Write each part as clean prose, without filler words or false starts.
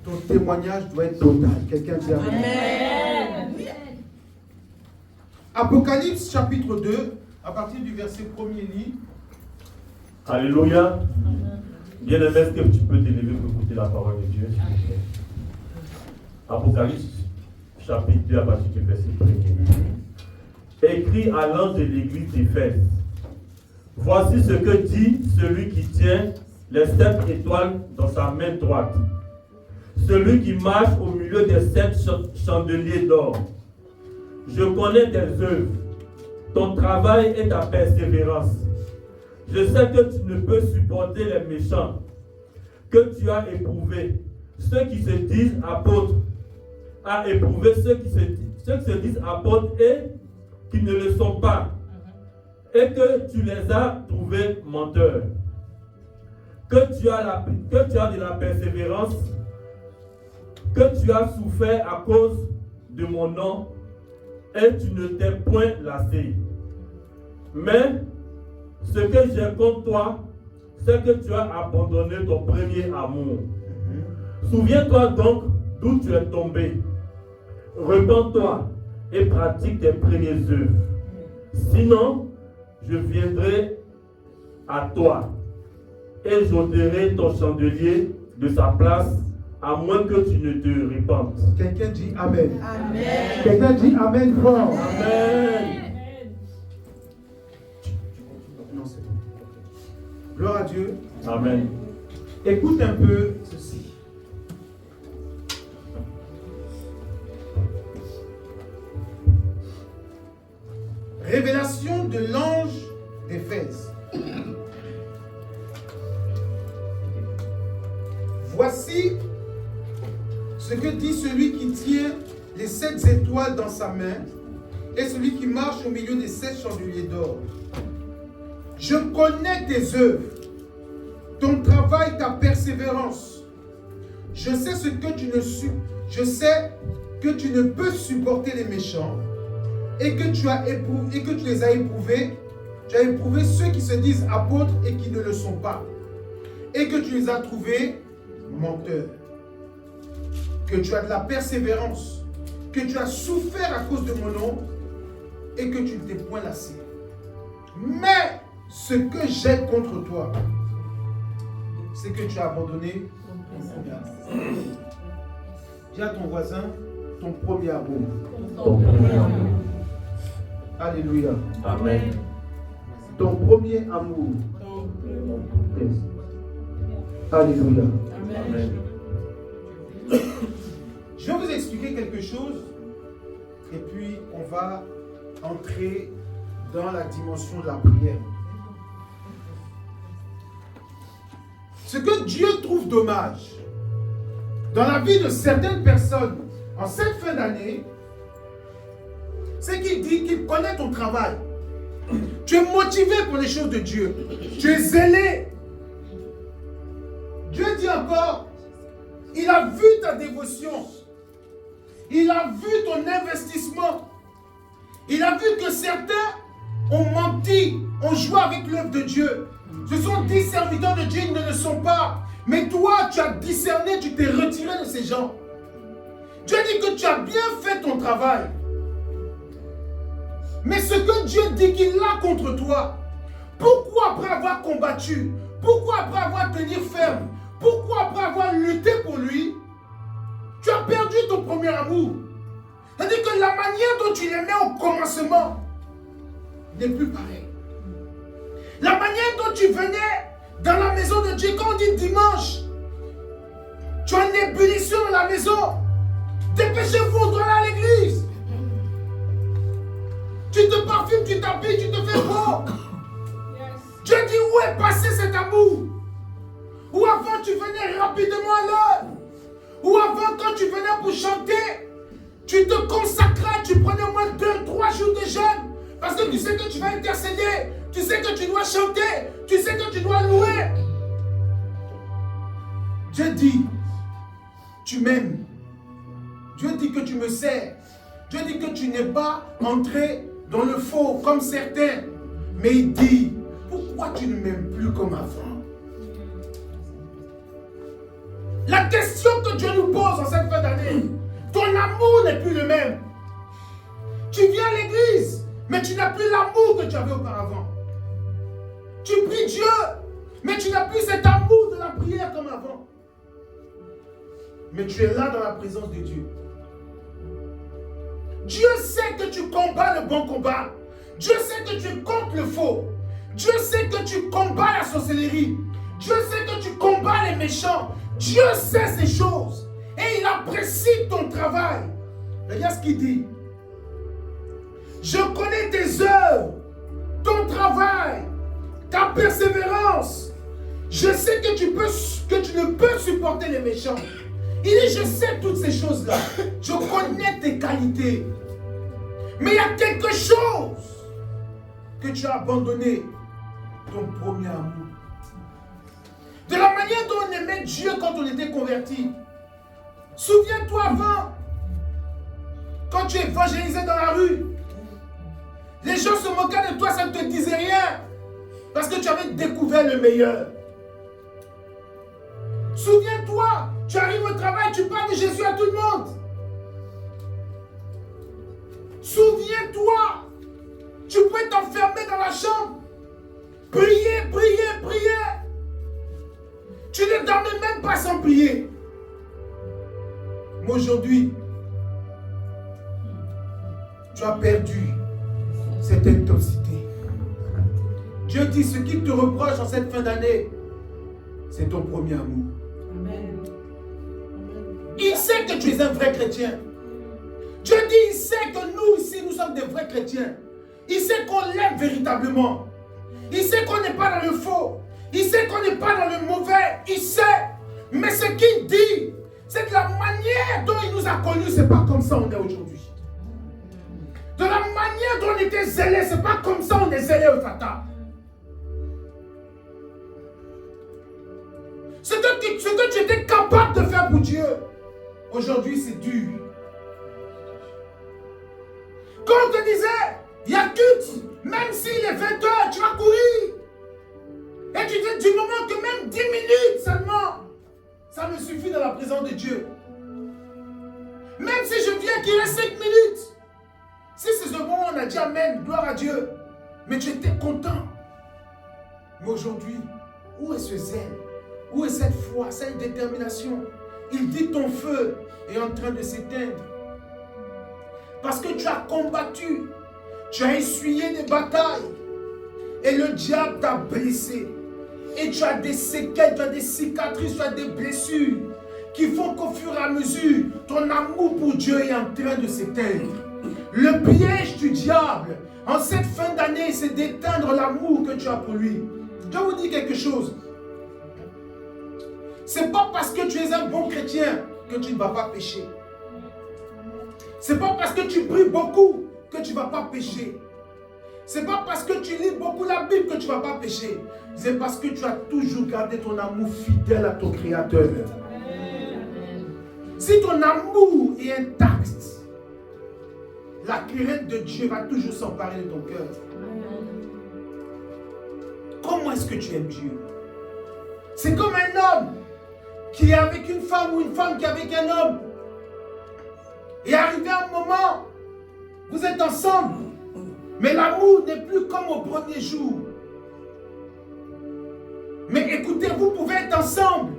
ton témoignage doit être total. Quelqu'un dit amen. Amen. Apocalypse chapitre 2, à partir du verset 1er lit. Alléluia. Bien-aimé, est-ce que tu peux t'élever pour écouter la parole de Dieu, s'il te plaît? Apocalypse chapitre 2, à partir du verset 1er. Écrit à l'ange de l'église d'Éphèse. Voici ce que dit celui qui tient les 7 étoiles dans sa main droite. Celui qui marche au milieu des 7 chandeliers d'or. Je connais tes œuvres, ton travail et ta persévérance. Je sais que tu ne peux supporter les méchants, que tu as éprouvé ceux qui se disent apôtres, a éprouvé ceux qui se disent apôtres et qui ne le sont pas, et que tu les as trouvés menteurs, que tu as de la persévérance, que tu as souffert à cause de mon nom, et tu ne t'es point lassé. Mais ce que j'ai contre toi, c'est que tu as abandonné ton premier amour. Souviens-toi donc d'où tu es tombé. Repends-toi et pratique tes premières œuvres. Sinon, je viendrai à toi et j'ôterai ton chandelier de sa place, à moins que tu ne te repentes. Quelqu'un dit amen. Amen. Quelqu'un dit amen fort. Amen. Non, c'est bon. Gloire à Dieu. Amen. Écoute un peu ceci. Révélation de l'ange d'Éphèse. Voici ce que dit celui qui tient les 7 étoiles dans sa main et celui qui marche au milieu des 7 chandeliers d'or. Je connais tes œuvres, ton travail, ta persévérance. Je sais que tu ne peux supporter les méchants et que tu les as éprouvés. Tu as éprouvé ceux qui se disent apôtres et qui ne le sont pas. Et que tu les as trouvés menteurs. Que tu as de la persévérance. Que tu as souffert à cause de mon nom et que tu ne t'es point lassé. Mais ce que j'ai contre toi, c'est que tu as abandonné ton premier amour. Dis à ton voisin, ton premier amour. Ton premier amour. Alléluia. Amen. Ton premier amour. Yes. Alléluia. Amen. Je vais vous expliquer quelque chose et puis on va entrer dans la dimension de la prière. Ce que Dieu trouve dommage dans la vie de certaines personnes en cette fin d'année, c'est qu'il dit qu'il connaît ton travail. Tu es motivé pour les choses de Dieu. Tu es zélé. Dieu dit encore, il a vu ta dévotion. Il a vu ton investissement. Il a vu que certains ont menti, ont joué avec l'œuvre de Dieu. Ce sont 10 serviteurs de Dieu, ils ne le sont pas. Mais toi, tu as discerné, tu t'es retiré de ces gens. Dieu dit que tu as bien fait ton travail. Mais ce que Dieu dit qu'il a contre toi, pourquoi après avoir combattu, pourquoi après avoir tenu ferme, pourquoi après avoir lutté pour lui, tu as perdu ton premier amour? C'est-à-dire que la manière dont tu l'aimais au commencement n'est plus pareille. La manière dont tu venais dans la maison de Dieu, quand on dit dimanche, tu as une ébullition dans la maison. Dépêchez-vous, on doit aller à l'église. Tu te parfumes, tu t'habilles, tu te fais beau. Dieu dit, où est passé cet amour? Ou avant tu venais rapidement à l'heure? Ou avant quand tu venais pour chanter, tu te consacrais, tu prenais au moins 2-3 jours de jeûne. Parce que tu sais que tu vas intercéder, tu sais que tu dois chanter, tu sais que tu dois louer. Dieu dit, tu m'aimes. Dieu dit que tu me sers. Dieu dit que tu n'es pas entré dans le faux comme certains. Mais il dit, pourquoi tu ne m'aimes plus comme avant? La question que Dieu nous pose en cette fin d'année, ton amour n'est plus le même. Tu viens à l'église, mais tu n'as plus l'amour que tu avais auparavant. Tu pries Dieu, mais tu n'as plus cet amour de la prière comme avant. Mais tu es là dans la présence de Dieu. Dieu sait que tu combats le bon combat. Dieu sait que tu comptes le faux. Dieu sait que tu combats la sorcellerie. Dieu sait que tu combats les méchants. Dieu sait ces choses. Et il apprécie ton travail. Regarde ce qu'il dit. Je connais tes œuvres, ton travail, ta persévérance. Je sais que tu ne peux supporter les méchants. Il dit, je sais toutes ces choses-là. Je connais tes qualités. Mais il y a quelque chose que tu as abandonné, ton premier amour. De la manière dont on aimait Dieu quand on était converti. Souviens-toi avant, quand tu évangélisais dans la rue, les gens se moquaient de toi, ça ne te disait rien. Parce que tu avais découvert le meilleur. Souviens-toi, tu arrives au travail, tu parles de Jésus à tout le monde. Souviens-toi, tu pouvais t'enfermer dans la chambre. Prier, prier, prier. Tu ne dormais même pas sans prier. Mais aujourd'hui, tu as perdu cette intensité. Dieu dit, ce qu'il te reproche en cette fin d'année, c'est ton premier amour. Amen. Il sait que tu es un vrai chrétien. Dieu dit, il sait que nous ici, nous sommes des vrais chrétiens. Il sait qu'on l'aime véritablement. Il sait qu'on n'est pas dans le faux. Il sait qu'on n'est pas dans le mauvais. Il sait. Mais ce qu'il dit, c'est que la manière dont il nous a connus, c'est pas comme ça on est aujourd'hui. De la manière dont on était zélé, c'est pas comme ça on est zélé au Fata. Ce que tu étais capable de faire pour Dieu, aujourd'hui c'est dur. Quand on te disait, il y a culte, même s'il est 20h, tu vas courir. Et tu dis du moment que même 10 minutes seulement, ça me suffit dans la présence de Dieu. Même si je viens qu'il reste 5 minutes. Si c'est ce moment où on a dit Amen, gloire à Dieu. Mais tu étais content. Mais aujourd'hui, où est ce zèle? Où est cette foi, cette détermination? Il dit ton feu est en train de s'éteindre. Parce que tu as combattu. Tu as essuyé des batailles. Et le diable t'a blessé. Et tu as des séquelles, tu as des cicatrices, tu as des blessures qui font qu'au fur et à mesure, ton amour pour Dieu est en train de s'éteindre. Le piège du diable, en cette fin d'année, c'est d'éteindre l'amour que tu as pour lui. Je vous dis quelque chose. C'est pas parce que tu es un bon chrétien que tu ne vas pas pécher. C'est pas parce que tu pries beaucoup que tu ne vas pas pécher. C'est pas parce que tu lis beaucoup la Bible que tu ne vas pas pécher. C'est parce que tu as toujours gardé ton amour fidèle à ton Créateur. Si ton amour est intact, la querelle de Dieu va toujours s'emparer de ton cœur. Comment est-ce que tu aimes Dieu? C'est comme un homme qui est avec une femme ou une femme qui est avec un homme. Et arrivé un moment, vous êtes ensemble, mais l'amour n'est plus comme au premier jour. Mais écoutez, vous pouvez être ensemble,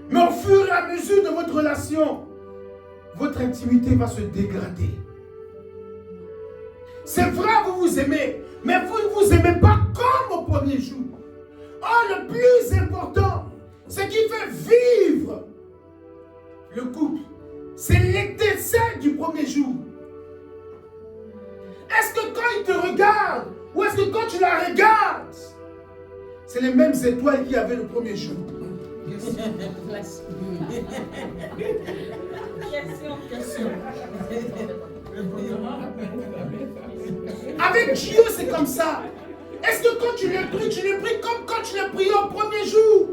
mais au fur et à mesure de votre relation, votre intimité va se dégrader. C'est vrai, vous vous aimez, mais vous ne vous aimez pas comme au premier jour. Oh, le plus important, ce qui fait vivre le couple, c'est l'étincelle du premier jour. Est-ce que quand il te regarde, ou est-ce que quand tu la regardes, c'est les mêmes étoiles qu'il y avait le premier jour? Avec Dieu, c'est comme ça. Est-ce que quand tu le pries comme quand tu le priais au premier jour?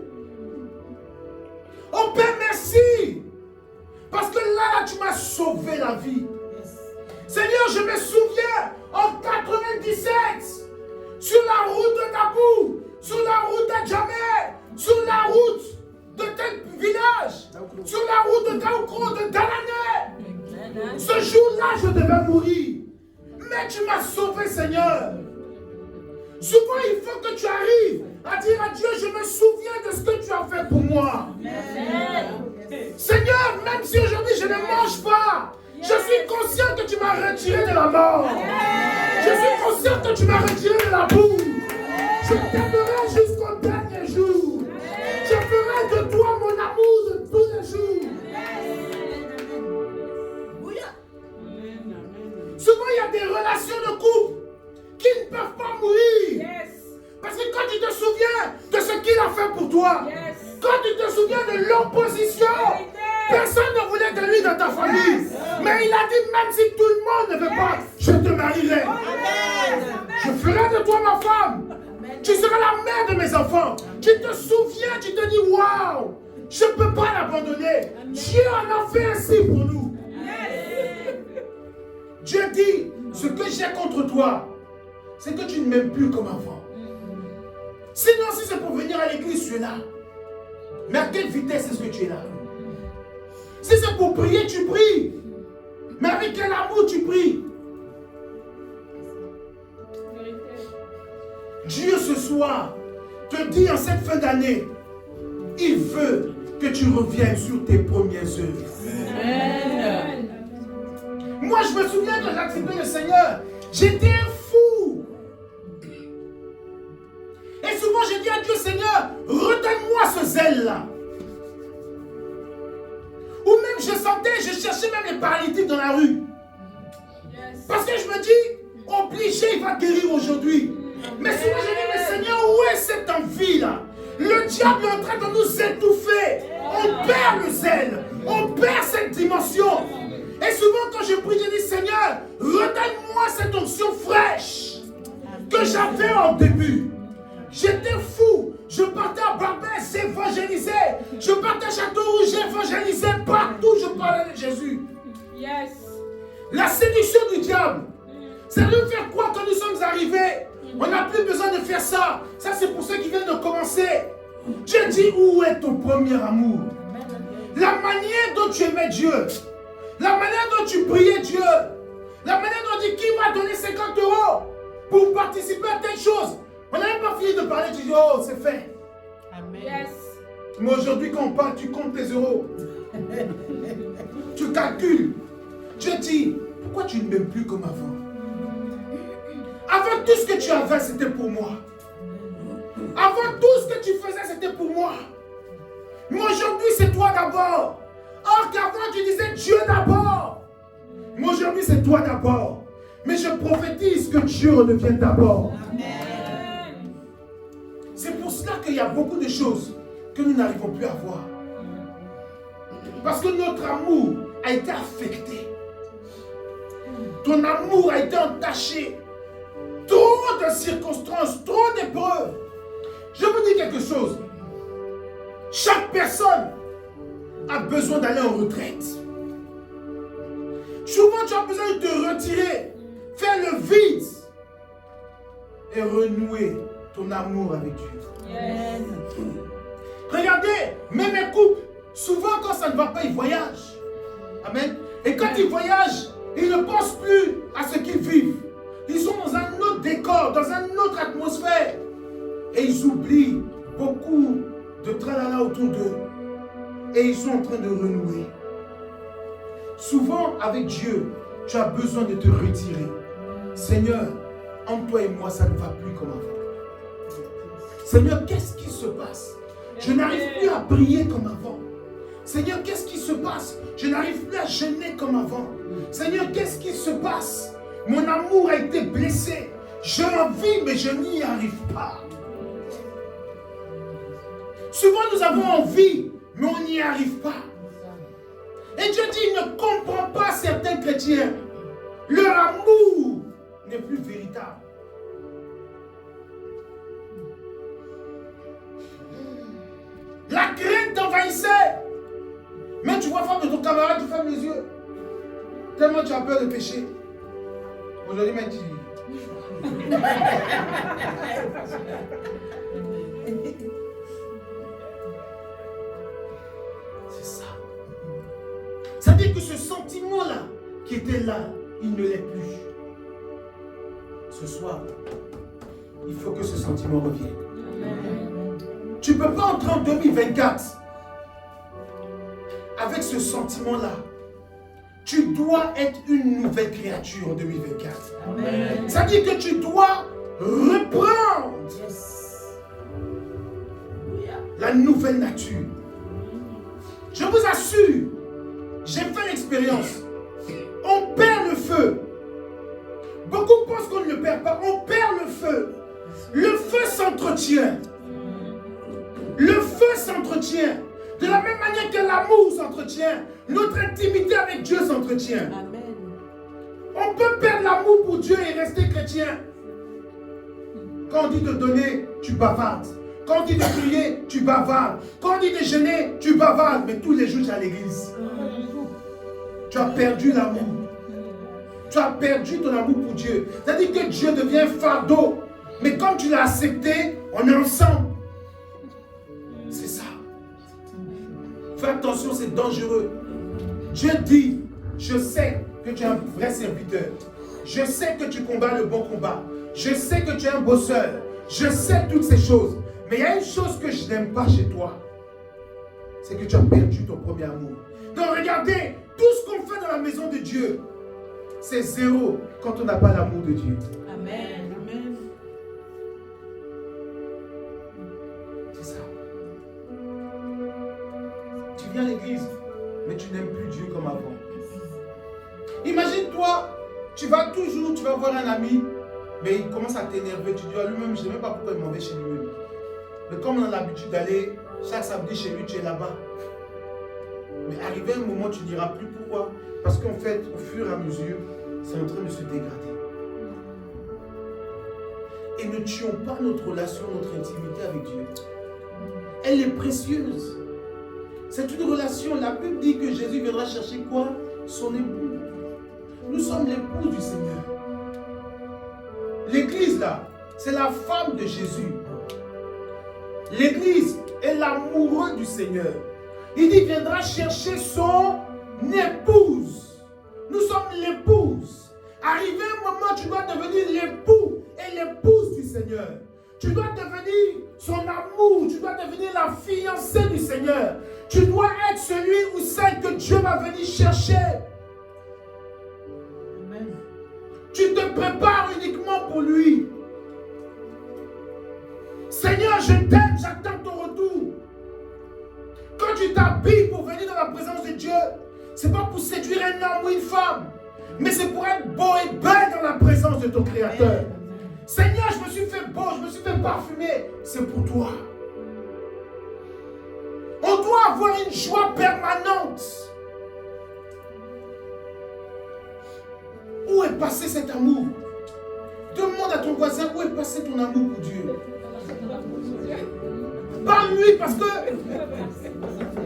Oh Père, merci. Parce que là, tu m'as sauvé la vie. Seigneur, je me souviens, en 97, sur la route de Dabou, sur la route de Djamé, sur la route de tel village, Sur la route de Kaoukro, de Dalané. Ce jour-là, je devais mourir. Mais tu m'as sauvé, Seigneur. Souvent, il faut que tu arrives à dire à Dieu, je me souviens de ce que tu as fait pour moi. Seigneur, même si aujourd'hui je ne mange pas, je suis conscient que tu m'as retiré de la mort. Je suis conscient que tu m'as retiré de la boue. Je t'aimerai jusqu'au dernier jour. Je ferai de toi mon amour de tous les jours. Souvent, il y a des relations de couple qui ne peuvent pas mourir. Parce que quand tu te souviens de ce qu'il a fait pour toi, quand tu te souviens de l'opposition, personne ne voulait de lui dans ta famille. Mais il a dit, même si tout le monde ne veut pas, je te marierai. Je ferai de toi ma femme. Tu seras la mère de mes enfants. Tu te souviens, tu te dis, waouh, je ne peux pas l'abandonner. Dieu en a fait ainsi pour nous. Dieu dit, ce que j'ai contre toi, c'est que tu ne m'aimes plus comme avant. Sinon, si c'est pour venir à l'église, tu es là. Mais à quelle vitesse est-ce que tu es là? Si c'est pour prier, tu pries. Mais avec quel amour tu pries? Dieu ce soir te dit en cette fin d'année, il veut que tu reviennes sur tes premières œuvres. Amen. Moi, je me souviens quand j'ai accepté le Seigneur, j'étais un fou. Et souvent, j'ai dit à Dieu, Seigneur, redonne-moi ce zèle-là. Ou même, je cherchais même les paralytiques dans la rue. Parce que je me dis, obligé, il va guérir aujourd'hui. Mais souvent, je dis, mais Seigneur, où est cette envie-là? Le diable est en train de nous étouffer. On perd le zèle. On perd cette dimension. Et souvent, quand je prie, je dis, Seigneur, redonne-moi cette onction fraîche que j'avais au début. J'étais fou. Je partais à Barbès, j'évangélisais. Je partais à Châteauroux, j'évangélisais. Partout, je parlais de Jésus. Yes. La séduction du diable, c'est de faire quoi quand nous sommes arrivés? On n'a plus besoin de faire ça. Ça, c'est pour ceux qui viennent de commencer. Dieu dit, où est ton premier amour? La manière dont tu aimais Dieu. La manière dont tu priais Dieu. La manière dont tu dis, qui m'a donné 50 € pour participer à telle chose? On n'a même pas fini de parler, tu dis, oh, c'est fait. Amen. Yes. Mais aujourd'hui, quand on parle, tu comptes tes euros. Tu calcules. Dieu dit, pourquoi tu ne m'aimes plus comme avant? Avant, tout ce que tu avais, c'était pour moi. Avant, tout ce que tu faisais, c'était pour moi. Mais aujourd'hui, c'est toi d'abord. Or qu'avant, tu disais Dieu d'abord. Mais aujourd'hui, c'est toi d'abord. Mais je prophétise que Dieu redevienne d'abord. C'est pour cela qu'il y a beaucoup de choses que nous n'arrivons plus à voir. Parce que notre amour a été affecté. Ton amour a été entaché. Trop de circonstances, trop d'épreuves. Je vous dis quelque chose. Chaque personne a besoin d'aller en retraite. Souvent, tu as besoin de te retirer, faire le vide et renouer ton amour avec Dieu. Yes. Regardez, même les couples, souvent quand ça ne va pas, ils voyagent. Amen. Et quand ils voyagent, ils ne pensent plus à ce qu'ils vivent. Ils sont dans un autre décor, dans une autre atmosphère. Et ils oublient beaucoup de tralala autour d'eux. Et ils sont en train de renouer. Souvent, avec Dieu, tu as besoin de te retirer. Seigneur, entre toi et moi, ça ne va plus comme avant. Seigneur, qu'est-ce qui se passe? Je n'arrive plus à prier comme avant. Seigneur, qu'est-ce qui se passe? Je n'arrive plus à jeûner comme avant. Seigneur, qu'est-ce qui se passe? Mon amour a été blessé. J'ai envie, mais je n'y arrive pas. Souvent, nous avons envie, mais on n'y arrive pas. Et Dieu dit, il ne comprend pas certains chrétiens. Leur amour n'est plus véritable. La crainte t'envahissait. Mais tu vois femme de ton camarade, tu fermes les yeux. Tellement tu as peur de pécher. Aujourd'hui, même tu... C'est ça. Ça veut dire que ce sentiment-là, qui était là, il ne l'est plus. Ce soir, il faut que ce sentiment revienne. Amen. Tu ne peux pas entrer en 2024 avec ce sentiment-là. Tu dois être une nouvelle créature en 2024. Amen. Ça veut dire que tu dois reprendre la nouvelle nature. Je vous assure, j'ai fait l'expérience. On perd le feu. Beaucoup pensent qu'on ne le perd pas. On perd le feu. Le feu s'entretient. Le feu s'entretient. De la même manière que l'amour s'entretient, notre intimité avec Dieu s'entretient. On peut perdre l'amour pour Dieu et rester chrétien. Quand on dit de donner, tu bavardes. Quand on dit de prier, tu bavardes. Quand on dit de jeûner, tu bavardes. Mais tous les jours, tu es à l'église. Tu as perdu l'amour. Tu as perdu ton amour pour Dieu. C'est-à-dire que Dieu devient fardeau. Mais comme tu l'as accepté, on est ensemble. C'est ça. Fais attention, c'est dangereux. Dieu dit, je sais que tu es un vrai serviteur. Je sais que tu combats le bon combat. Je sais que tu es un bosseur. Je sais toutes ces choses. Mais il y a une chose que je n'aime pas chez toi. C'est que tu as perdu ton premier amour. Donc regardez, tout ce qu'on fait dans la maison de Dieu, c'est zéro quand on n'a pas l'amour de Dieu. Amen. Amen. C'est ça. Tu viens à l'église, mais tu n'aimes plus Dieu comme avant. Imagine-toi, tu vas voir un ami, mais il commence à t'énerver. Tu dis à lui-même, je ne sais même pas pourquoi il m'en va chez lui-même. Mais comme on a l'habitude d'aller chaque samedi chez lui, tu es là-bas. Mais arrivé un moment, tu ne diras plus pourquoi. Parce qu'en fait, au fur et à mesure, c'est en train de se dégrader. Et ne tuons pas notre relation, notre intimité avec Dieu. Elle est précieuse. C'est une relation. La Bible dit que Jésus viendra chercher quoi? Son époux. Nous sommes l'époux du Seigneur. L'église là, c'est la femme de Jésus. L'église est l'amoureux du Seigneur. Il dit qu'il viendra chercher son épouse. Nous sommes l'épouse. Arrivé un moment, tu dois devenir l'époux et l'épouse du Seigneur. Tu dois devenir son amour. Tu dois devenir la fiancée du Seigneur. Tu dois être celui ou celle que Dieu va venir chercher. Amen. Tu te prépares uniquement pour lui. Seigneur, je t'aime, j'attends ton retour. Quand tu t'habilles pour venir dans la présence de Dieu, ce n'est pas pour séduire un homme ou une femme, mais c'est pour être beau et belle dans la présence de ton Créateur. Seigneur, je me suis fait beau, je me suis fait parfumer, c'est pour toi. On doit avoir une joie permanente. Où est passé cet amour? Demande à ton voisin où est passé ton amour pour Dieu. Pas lui, parce que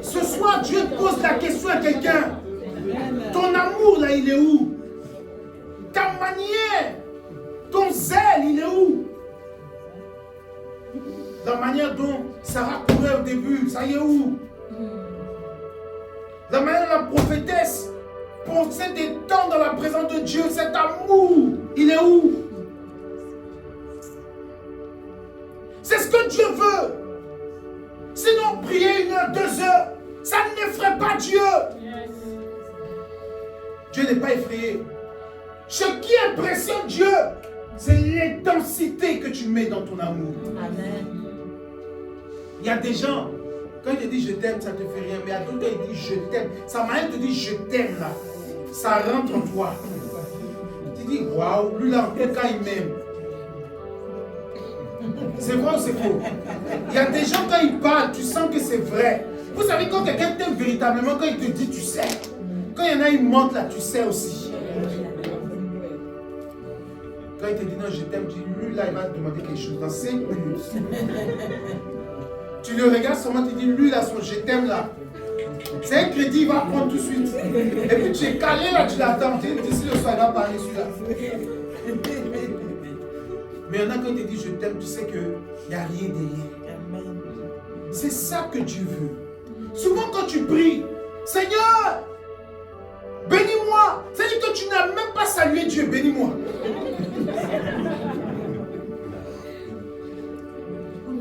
ce soir, Dieu pose la question à quelqu'un. Ton amour, là, il est où? Ta manière, ton zèle, il est où? La manière dont Sarah courait au début, ça y est où? La manière dont la prophétesse pensait des temps dans la présence de Dieu, cet amour, il est où? C'est ce que Dieu veut. Sinon, prier 1 heure, 2 heures, ça n'effraie pas Dieu. Yes. Dieu n'est pas effrayé. Ce qui impressionne Dieu, c'est l'intensité que tu mets dans ton amour. Amen. Il y a des gens, quand il te dit je t'aime, ça ne te fait rien. Mais à d'autres, quand il dit je t'aime, sa manière de dire je t'aime là, ça rentre en toi. Tu dis waouh, lui là, en tout cas, il m'aime. C'est vrai ou c'est faux? Il y a des gens, quand ils parlent, tu sens que c'est vrai. Vous savez, quand quelqu'un t'aime véritablement, quand il te dit, tu sais. Quand il y en a, ils mentent là, tu sais aussi. Quand il te dit non, je t'aime, tu dis, lui là, il va te demander quelque chose dans 5 minutes. Tu le regardes seulement, tu dis, lui là, son je t'aime là. C'est un crédit, il va prendre tout de suite. Et puis tu es calé là, tu l'attends. Tu dis, d'ici le soir, il va parler celui-là. Mais il y en a quand il te dit je t'aime, tu sais qu'il n'y a rien derrière. C'est ça que Dieu veut. Souvent quand tu pries, Seigneur, Ah, c'est-à-dire que tu n'as même pas salué Dieu. Bénis-moi.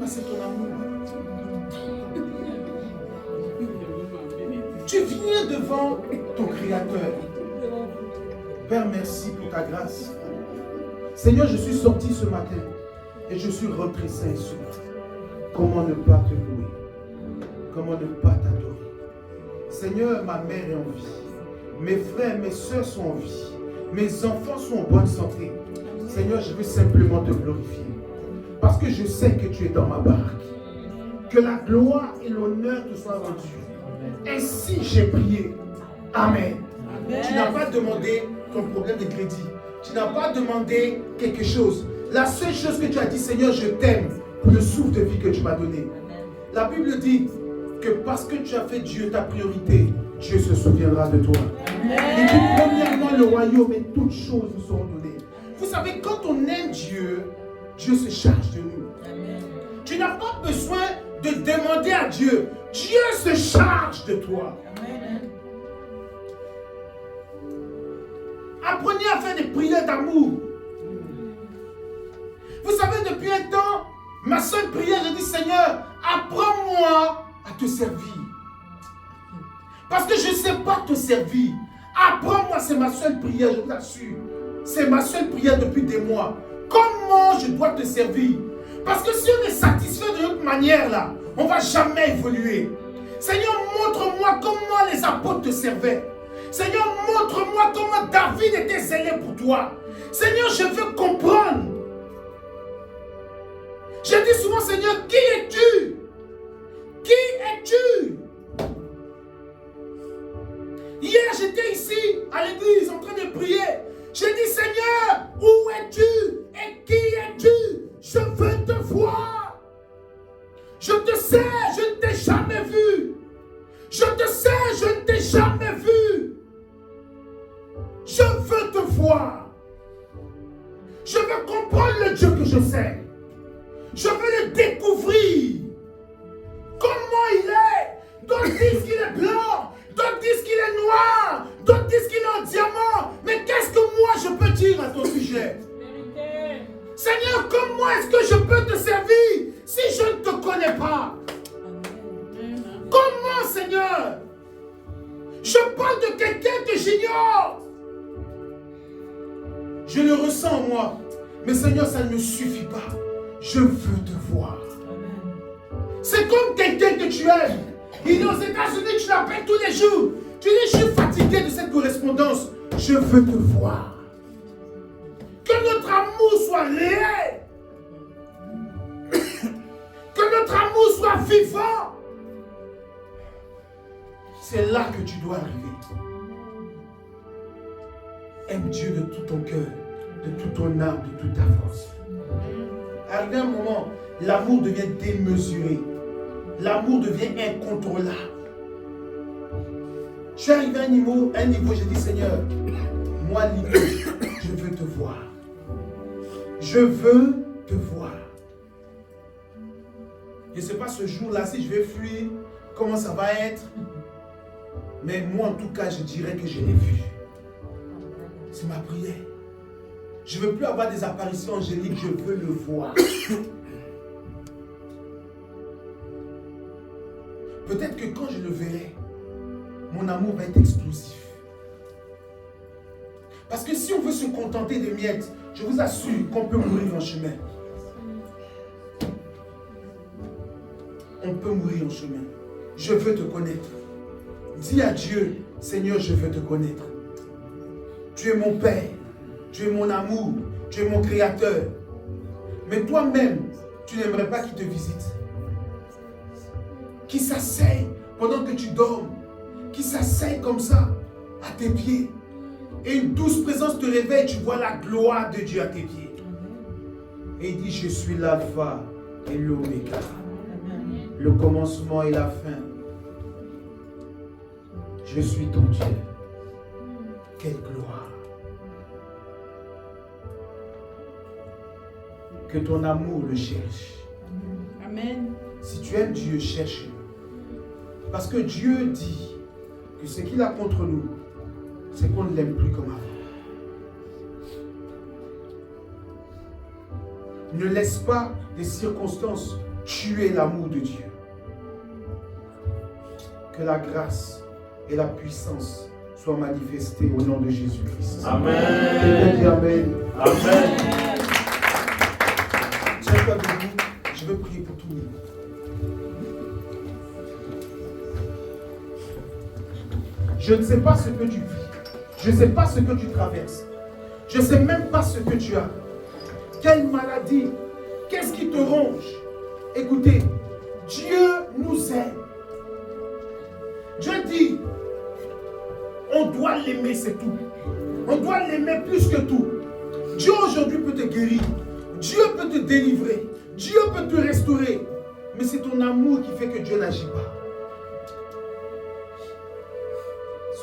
C'est ton amour. Tu viens devant ton Créateur. Père, merci pour ta grâce. Seigneur, je suis sorti ce matin et je suis rentré sain et sauf. Comment ne pas te louer? Comment ne pas t'adorer? Seigneur, ma mère est en vie. Mes frères, mes soeurs sont en vie. Mes enfants sont en bonne santé. Seigneur, je veux simplement te glorifier. Parce que je sais que tu es dans ma barque. Que la gloire et l'honneur te soient rendus. Ainsi j'ai prié. Amen. Amen. Tu n'as pas demandé ton problème de crédit. Tu n'as pas demandé quelque chose. La seule chose que tu as dit, Seigneur, je t'aime pour le souffle de vie que tu m'as donné. La Bible dit que parce que tu as fait Dieu ta priorité, Dieu se souviendra de toi. Amen. Il dit premièrement le royaume et toutes choses nous seront données. Vous savez, quand on aime Dieu, Dieu se charge de nous. Amen. Tu n'as pas besoin de demander à Dieu. Dieu se charge de toi. Amen. Apprenez à faire des prières d'amour. Vous savez, depuis un temps, ma seule prière, je dis, Seigneur, apprends-moi à te servir. Parce que je ne sais pas te servir. Apprends-moi, c'est ma seule prière, je vous assure. C'est ma seule prière depuis des mois. Comment je dois te servir? Parce que si on est satisfait de notre manière là, on ne va jamais évoluer. Seigneur, montre-moi comment les apôtres te servaient. Seigneur, montre-moi comment David était zélé pour toi. Seigneur, je veux comprendre. Je dis souvent, Seigneur, qui es-tu? Qui es-tu? Hier, j'étais ici à l'église en train de prier. J'ai dit, Seigneur, où es-tu et qui es-tu? Je veux te voir. Je te sais, je ne t'ai jamais vu. Je te sais, je ne t'ai jamais vu. Je veux te voir. Je veux comprendre le Dieu que je sais. Je veux le découvrir. Comment il est. D'autres disent qu'il est blanc. D'autres disent qu'il est noir. D'autres disent qu'il est en diamant. Mais qu'est-ce que moi je peux dire à ton sujet? Seigneur, comment est-ce que je peux te servir si je ne te connais pas? Comment, Seigneur? Je parle de quelqu'un que j'ignore. Je le ressens en moi. Mais Seigneur, ça ne me suffit pas. Je veux te voir. C'est comme quelqu'un que tu aimes. Il est aux États-Unis, tu l'appelles tous les jours. Tu dis, je suis fatigué de cette correspondance. Je veux te voir. Que notre amour soit réel. Que notre amour soit vivant. C'est là que tu dois arriver. Aime Dieu de tout ton cœur, de toute ton âme, de toute ta force. Arrivé un moment, l'amour devient démesuré. L'amour devient incontrôlable. Je suis arrivé à un niveau, j'ai dit, Seigneur, moi, je veux te voir. Je veux te voir. Je ne sais pas ce jour-là si je vais fuir, comment ça va être. Mais moi, en tout cas, je dirais que je l'ai vu. C'est ma prière. Je ne veux plus avoir des apparitions angéliques, je veux le voir. Peut-être que quand je le verrai, mon amour va être explosif. Parce que si on veut se contenter des miettes, je vous assure qu'on peut mourir en chemin. On peut mourir en chemin. Je veux te connaître. Dis à Dieu, Seigneur, je veux te connaître. Tu es mon Père. Tu es mon amour. Tu es mon Créateur. Mais toi-même, tu n'aimerais pas qu'il te visite. Qui s'asseye pendant que tu dors. Qui s'asseye comme ça, à tes pieds. Et une douce présence te réveille, tu vois la gloire de Dieu à tes pieds. Et il dit, je suis l'alpha et l'oméga. Le commencement et la fin. Je suis ton Dieu. Quelle gloire. Que ton amour le cherche. Amen. Si tu aimes Dieu, cherche-le. Parce que Dieu dit que ce qu'il a contre nous, c'est qu'on ne l'aime plus comme avant. Ne laisse pas des circonstances tuer l'amour de Dieu. Que la grâce et la puissance soient manifestées au nom de Jésus-Christ. Amen. Amen. Amen. Tiens-toi debout, je veux prier pour tout le monde. Je ne sais pas ce que tu vis. Je ne sais pas ce que tu traverses. Je ne sais même pas ce que tu as. Quelle maladie? Qu'est-ce qui te ronge? Écoutez, Dieu nous aime. Dieu dit, on doit l'aimer, c'est tout. On doit l'aimer plus que tout. Dieu aujourd'hui peut te guérir. Dieu peut te délivrer. Dieu peut te restaurer. Mais c'est ton amour qui fait que Dieu n'agit pas.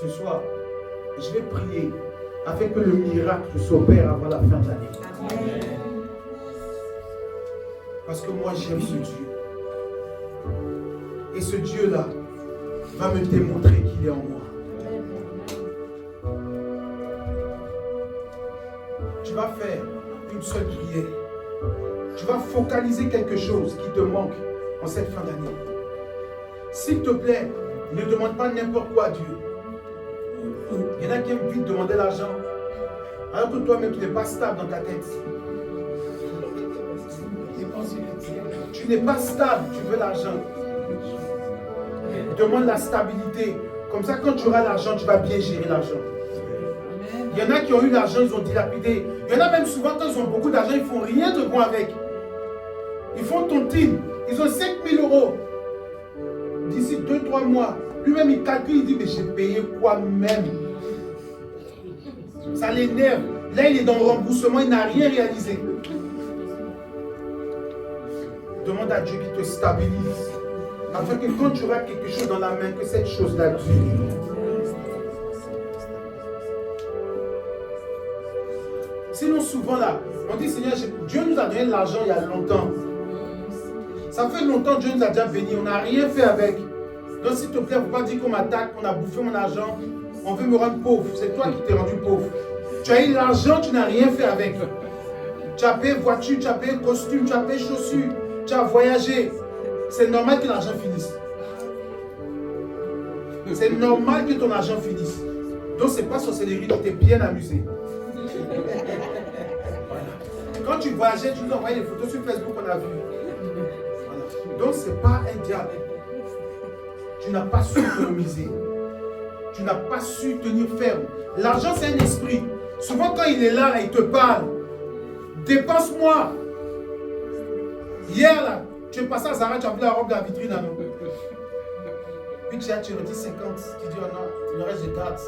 Ce soir, je vais prier afin que le miracle s'opère avant la fin de l'année. Parce que moi j'aime ce Dieu. Et ce Dieu-là va me démontrer qu'il est en moi. Tu vas faire une seule prière. Tu vas focaliser quelque chose qui te manque en cette fin d'année. S'il te plaît, ne demande pas n'importe quoi à Dieu. Il y en a qui aiment vite demander l'argent, alors que toi-même tu n'es pas stable dans ta tête. Tu n'es pas stable, tu veux l'argent. Demande la stabilité. Comme ça, quand tu auras l'argent, tu vas bien gérer l'argent. Il y en a qui ont eu l'argent, ils ont dilapidé. Il y en a même souvent, quand ils ont beaucoup d'argent, ils ne font rien de bon avec. Ils font tontine. Ils ont 5 000 euros. D'ici 2-3 mois, lui-même il calcule, il dit, mais j'ai payé quoi même? Ça l'énerve. Là, il est dans le remboursement, il n'a rien réalisé. Demande à Dieu qu'il te stabilise. Afin que quand tu auras quelque chose dans la main, que cette chose-là dure. Sinon, souvent là, on dit, Seigneur, Dieu nous a donné l'argent il y a longtemps. Ça fait longtemps que Dieu nous a déjà béni. On n'a rien fait avec. Donc, s'il te plaît, il ne faut pas dire qu'on m'attaque, qu'on a bouffé mon argent. On veut me rendre pauvre. C'est toi qui t'es rendu pauvre. Tu as eu l'argent, tu n'as rien fait avec. Tu as payé voiture, tu as payé costume, tu as payé chaussures, tu as voyagé. C'est normal que l'argent finisse. C'est normal que ton argent finisse. Donc, ce n'est pas sorcellerie, tu t'es bien amusé. Voilà. Quand tu voyageais, tu nous envoyais des photos sur Facebook qu'on a vues. Voilà. Donc, ce n'est pas un diable. Tu n'as pas su économiser. Tu n'as pas su tenir ferme. L'argent, c'est un esprit. Souvent, quand il est là, il te parle. Dépense-moi. Hier, là, tu es passé à Zara, tu as vu la robe de la vitrine, non? Puis tu redis 50. Tu dis, oh non, le reste, je garde.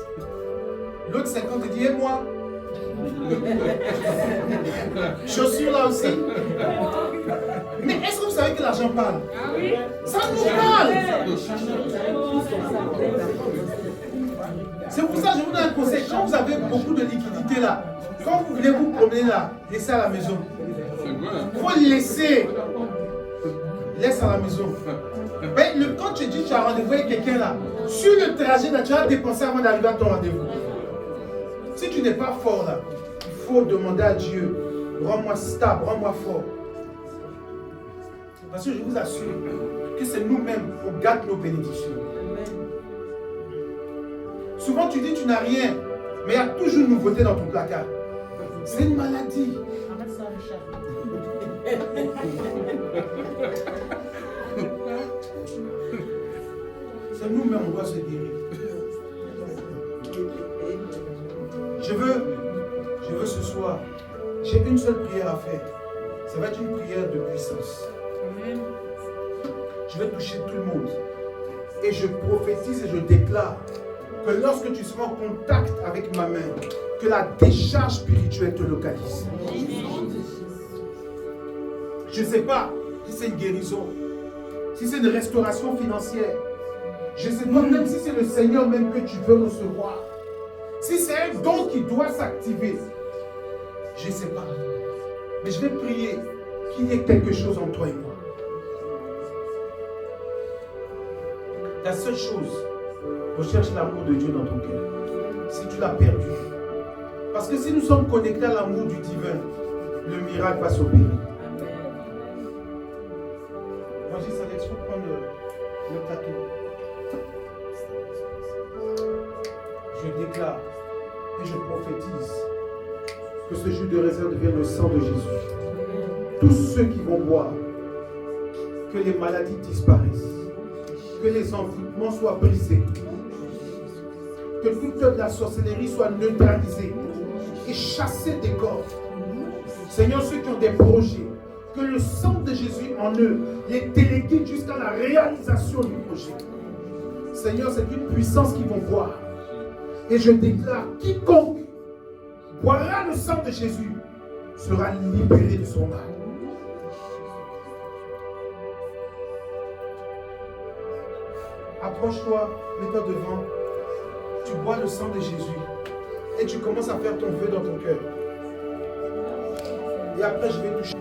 L'autre 50, tu dis, et moi? Chaussures là aussi. Mais est-ce que vous savez que l'argent parle? Ça nous parle. C'est pour ça que je vous donne un conseil. Quand vous avez beaucoup de liquidités là, quand vous voulez vous promener là, laissez à la maison. Il faut laisser. Laisse à la maison. Mais quand tu dis que tu as rendez-vous avec quelqu'un là, sur le trajet là, tu vas dépenser avant d'arriver à ton rendez-vous. Si tu n'es pas fort là, il faut demander à Dieu, rends-moi stable, rends-moi fort. Parce que je vous assure que c'est nous-mêmes qui gâtons nos bénédictions. Souvent tu dis que tu n'as rien, mais il y a toujours une nouveauté dans ton placard. C'est une maladie. C'est nous-mêmes, on doit se guérir. Je veux ce soir, j'ai une seule prière à faire. Ça va être une prière de puissance. Je vais toucher tout le monde. Et je prophétise et je déclare que lorsque tu seras en contact avec ma main, que la décharge spirituelle te localise. Je ne sais pas si c'est une guérison, si c'est une restauration financière. Je ne sais pas même si c'est le Seigneur même que tu veux recevoir. Si c'est un don qui doit s'activer. Je ne sais pas. Mais je vais prier qu'il y ait quelque chose entre toi et moi. La seule chose, recherche l'amour de Dieu dans ton cœur. si tu l'as perdu. Parce que si nous sommes connectés à l'amour du divin, le miracle va s'opérer. Moi, j'ai ça, laisse-moi prendre le plateau. Je déclare et je prophétise que ce jus de raisin devienne le sang de Jésus. Tous ceux qui vont boire, que les maladies disparaissent, que les envoûtements soient brisés, que toute œuvre de la sorcellerie soit neutralisée et chassée des corps. Seigneur, ceux qui ont des projets, que le sang de Jésus en eux les téléguide jusqu'à la réalisation du projet. Seigneur, c'est une puissance qu'ils vont boire. Et je déclare, quiconque boira le sang de Jésus sera libéré de son mal. Approche-toi, mets-toi devant. Tu bois le sang de Jésus et tu commences à faire ton vœu dans ton cœur. Et après, je vais toucher.